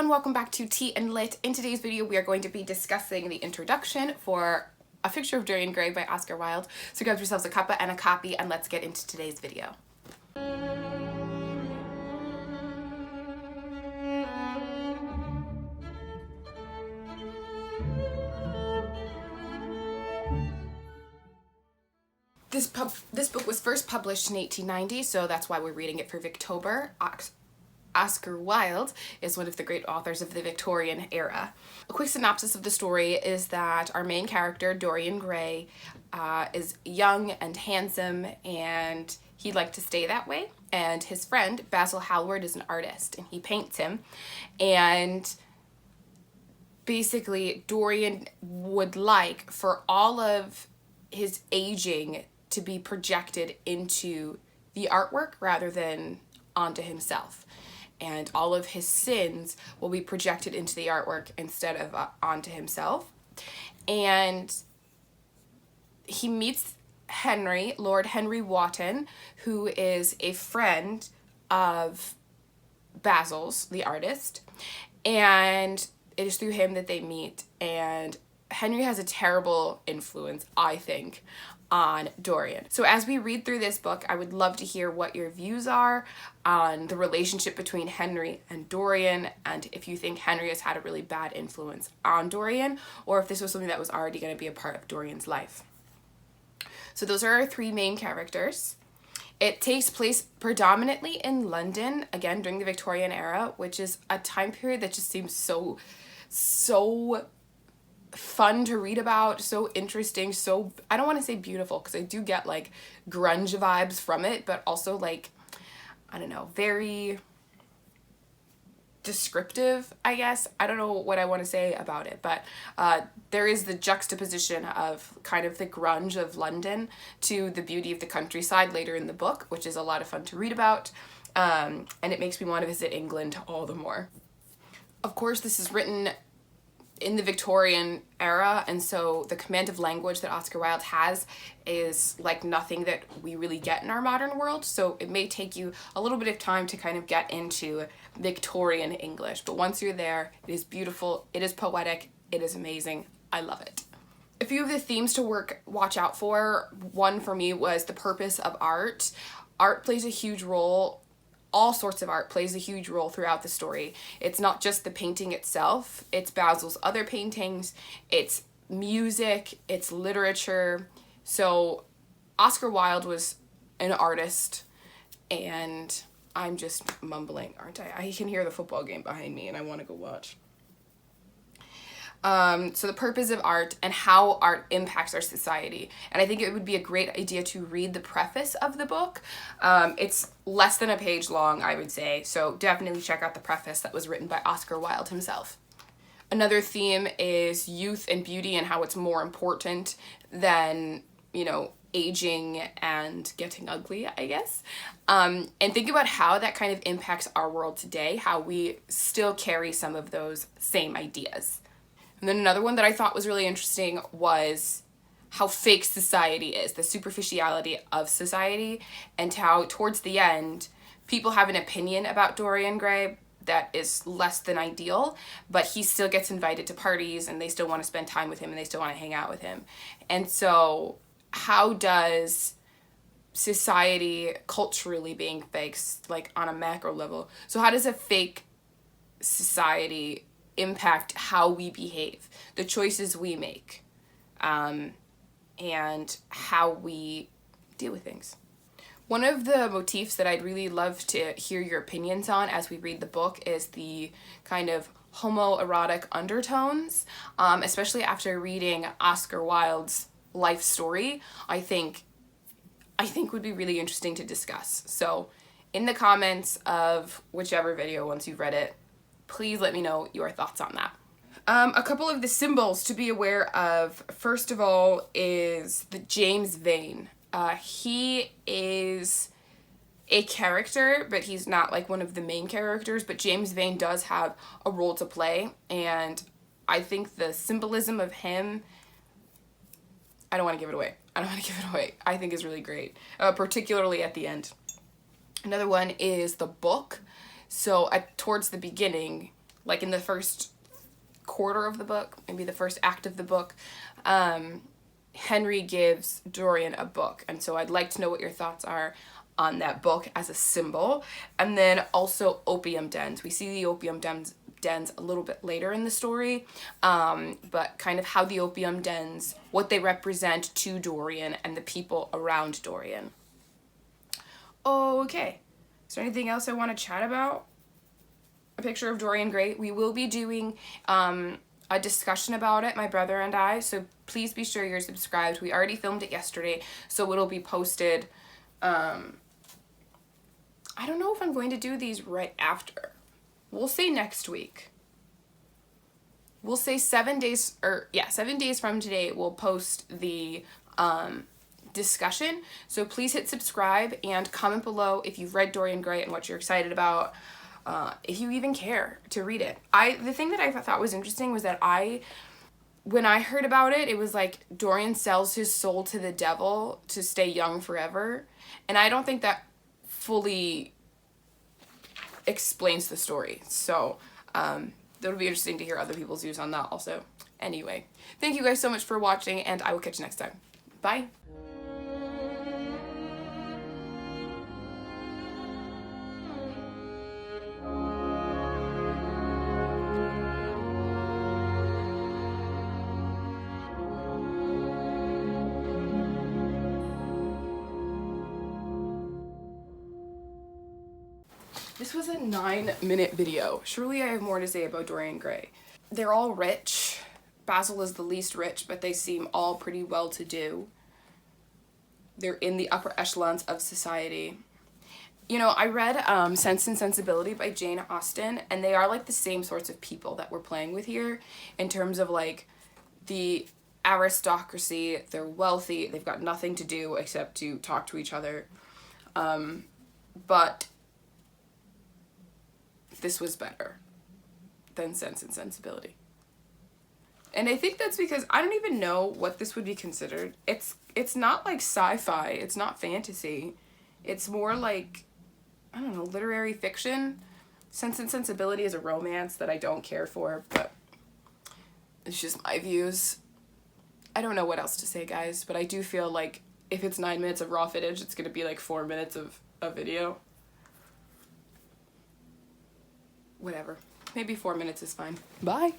everyone, welcome back to Tea and Lit. In today's video we are going to be discussing the introduction for A Picture of Dorian Gray by Oscar Wilde. So grab yourselves a cuppa and a copy and let's get into today's video. This book was first published in 1890, so that's why we're reading it for Victober. Oscar Wilde is one of the great authors of the Victorian era. A quick synopsis of the story is that our main character, Dorian Gray, is young and handsome, and he'd like to stay that way. And his friend, Basil Hallward, is an artist, and he paints him. And basically, Dorian would like for all of his aging to be projected into the artwork rather than onto himself. And all of his sins will be projected into the artwork instead of onto himself. And he meets Henry, Lord Henry Wotton, who is a friend of Basil's, the artist. And it is through him that they meet. And Henry has a terrible influence, I think, on Dorian. So as we read through this book, I would love to hear what your views are on the relationship between Henry and Dorian, and if you think Henry has had a really bad influence on Dorian, or if this was something that was already going to be a part of Dorian's life. So those are our three main characters. It takes place predominantly in London, again during the Victorian era, which is a time period that just seems so fun to read about, so interesting, so, I don't want to say beautiful, because I do get like grunge vibes from it, but also like, I don't know, very descriptive, I guess. I don't know what I want to say about it, but there is the juxtaposition of kind of the grunge of London to the beauty of the countryside later in the book, which is a lot of fun to read about, and it makes me want to visit England all the more. Of course, this is written in the Victorian era, and so the command of language that Oscar Wilde has is like nothing that we really get in our modern world, so it may take you a little bit of time to kind of get into Victorian English, but once you're there, it is beautiful, it is poetic, it is amazing, I love it. A few of the themes to watch out for, one for me was the purpose of art. Art plays a huge role. All sorts of art plays a huge role throughout the story. It's not just the painting itself, it's Basil's other paintings, it's music, it's literature. So Oscar Wilde was an artist, and I'm just mumbling, aren't I? I can hear the football game behind me and I want to go watch. So the purpose of art and how art impacts our society. And I think it would be a great idea to read the preface of the book. It's less than a page long, I would say, so definitely check out the preface that was written by Oscar Wilde himself. Another theme is youth and beauty and how it's more important than, you know, aging and getting ugly, I guess. And think about how that kind of impacts our world today, how we still carry some of those same ideas. And then another one that I thought was really interesting was how fake society is, the superficiality of society, and how towards the end, people have an opinion about Dorian Gray that is less than ideal, but he still gets invited to parties and they still want to spend time with him and they still want to hang out with him. And so how does society culturally being fake, like on a macro level, so how does a fake society impact how we behave, the choices we make, and how we deal with things. One of the motifs that I'd really love to hear your opinions on as we read the book is the kind of homoerotic undertones, especially after reading Oscar Wilde's life story. I think would be really interesting to discuss. So in the comments of whichever video once you've read it, please let me know your thoughts on that. A couple of the symbols to be aware of, first of all, is the James Vane. He is a character, but he's not like one of the main characters, but James Vane does have a role to play, and I think the symbolism of him, I don't want to give it away. I think is really great, particularly at the end. Another one is the book. So towards the beginning, like in the first quarter of the book, maybe the first act of the book, Henry gives Dorian a book. And so I'd like to know what your thoughts are on that book as a symbol. And then also opium dens. We see the opium dens a little bit later in the story, but kind of how the opium dens, what they represent to Dorian and the people around Dorian. Okay, is there anything else I want to chat about? A picture of Dorian Gray. We will be doing a discussion about it, my brother and I, so please be sure you're subscribed. We already filmed it yesterday, so it'll be posted. I don't know if I'm going to do these right after. We'll say next week. We'll say 7 days, 7 days from today, we'll post the discussion. So please hit subscribe and comment below if you've read Dorian Gray and what you're excited about. If you even care to read it. The thing that I thought was interesting was that when I heard about it, it was like Dorian sells his soul to the devil to stay young forever. And I don't think that fully explains the story. So that'll be interesting to hear other people's views on that also. Anyway, thank you guys so much for watching, and I will catch you next time. Bye. This was a 9-minute video. Surely I have more to say about Dorian Gray. They're all rich. Basil is the least rich, but they seem all pretty well-to-do. They're in the upper echelons of society. You know, I read Sense and Sensibility by Jane Austen, and they are like the same sorts of people that we're playing with here in terms of like the aristocracy. They're wealthy. They've got nothing to do except to talk to each other. But this was better than Sense and Sensibility. And I think that's because I don't even know what this would be considered. It's not like sci-fi. It's not fantasy. It's more like, I don't know, literary fiction. Sense and Sensibility is a romance that I don't care for, but it's just my views. I don't know what else to say, guys, but I do feel like if it's 9 minutes of raw footage, it's gonna be like 4 minutes of a video. Whatever. Maybe 4 minutes is fine. Bye.